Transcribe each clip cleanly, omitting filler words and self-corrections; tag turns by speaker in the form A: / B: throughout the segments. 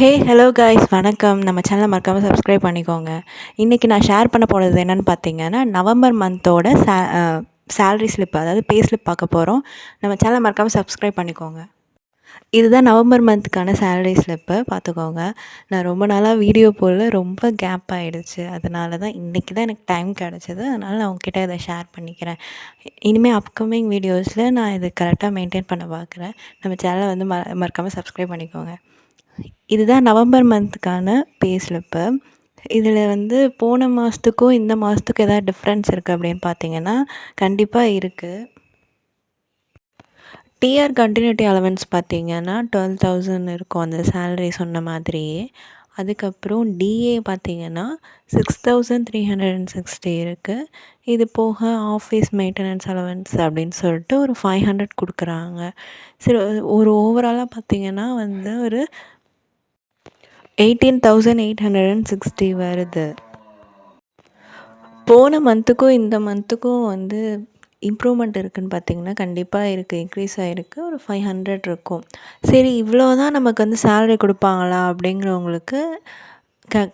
A: Hello guys வணக்கம். நம்ம சேனலை மறக்காமல் சப்ஸ்கிரைப் பண்ணிக்கோங்க. இன்றைக்கி நான் ஷேர் பண்ண போனது என்னென்னு பார்த்தீங்கன்னா, நவம்பர் மந்தோட சேலரி ஸ்லிப், அதாவது பே ஸ்லிப் பார்க்க போகிறோம். நம்ம சேனலை மறக்காமல் சப்ஸ்கிரைப் பண்ணிக்கோங்க. இதுதான் நவம்பர் மந்த்துக்கான சேலரி ஸ்லிப்பு, பார்த்துக்கோங்க. நான் ரொம்ப நாளாக வீடியோ போடல, ரொம்ப கேப் ஆகிடுச்சு. அதனால தான் இன்றைக்கி தான் எனக்கு டைம் கிடச்சிது. அதனால் நான் உங்ககிட்ட இதை ஷேர் பண்ணிக்கிறேன். இனிமேல் அப்கமிங் வீடியோஸில் நான் இது கரெக்டாக மெயின்டைன் பண்ண பார்க்குறேன். நம்ம சேனலை வந்து மறக்காமல் சப்ஸ்கிரைப் பண்ணிக்கோங்க. இதுதான் நவம்பர் மந்த்துக்கான பே ஸ்லிப்பு. இதில் வந்து போன மாதத்துக்கும் இந்த மாதத்துக்கும் எதாவது டிஃப்ரென்ஸ் இருக்குது அப்படின்னு பார்த்தீங்கன்னா, கண்டிப்பாக இருக்குது. டிஆர் கண்டினியூட்டி அலவன்ஸ் பார்த்தீங்கன்னா 12,000 இருக்கும், அந்த சேலரி சொன்ன மாதிரியே. அதுக்கப்புறம் டிஏ பார்த்தீங்கன்னா 6,360 இருக்குது. இது போக ஆஃபீஸ் மெயின்டெனன்ஸ் அலவன்ஸ் அப்படின்னு சொல்லிட்டு ஒரு 500 கொடுக்குறாங்க. சரி, ஒரு ஓவராலாக பார்த்தீங்கன்னா வந்து ஒரு 18,860 வருது. போன மந்த்துக்கும் இந்த மந்த்துக்கும் வந்து இம்ப்ரூவ்மெண்ட் இருக்குதுன்னு பார்த்தீங்கன்னா, கண்டிப்பாக இருக்குது. இன்க்ரீஸ் ஆகிருக்கு. ஒரு 500 இருக்கும். சரி, இவ்வளோ தான் நமக்கு வந்து சேலரி கொடுப்பாங்களா அப்படிங்கிறவங்களுக்கு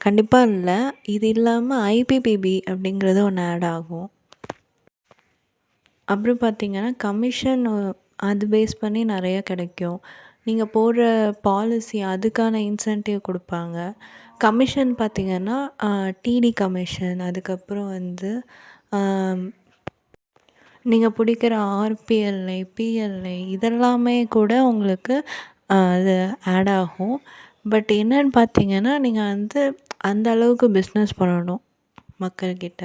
A: கண்டிப்பாக இல்லை. இது இல்லாமல் ஐபிபிபி அப்படிங்கிறது ஒன்று ஆட் ஆகும். அப்புறம் பார்த்தீங்கன்னா, கமிஷன் அது பேஸ் பண்ணி நிறைய கிடைக்கும். நீங்கள் போடுற பாலிசி அதுக்கான இன்சென்டிவ் கொடுப்பாங்க. கமிஷன் பார்த்தீங்கன்னா, டிடி கமிஷன், அதுக்கப்புறம் வந்து நீங்கள் பிடிக்கிற ஆர்பிஎல்ஐ, பிஎல்ஐ இதெல்லாமே கூட உங்களுக்கு அது ஆட் ஆகும். பட் என்னன்னு பார்த்தீங்கன்னா, நீங்கள் வந்து அந்த அளவுக்கு பிஸ்னஸ் பண்ணணும் மக்கள்கிட்ட.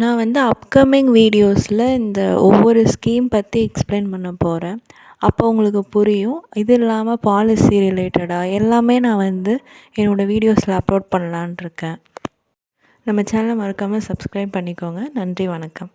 A: நான் வந்து அப்கமிங் வீடியோஸில் இந்த ஒவ்வொரு ஸ்கீம் பற்றி எக்ஸ்பிளைன் பண்ண போகிறேன். அப்போ உங்களுக்கு புரியும். இது இல்லாமல் பாலிசி ரிலேட்டடாக எல்லாமே நான் வந்து என்னோடய வீடியோஸில் அப்லோட் பண்ணலான்ருக்கேன். நம்ம சேனலை மறக்காமல் சப்ஸ்கிரைப் பண்ணிக்கோங்க. நன்றி, வணக்கம்.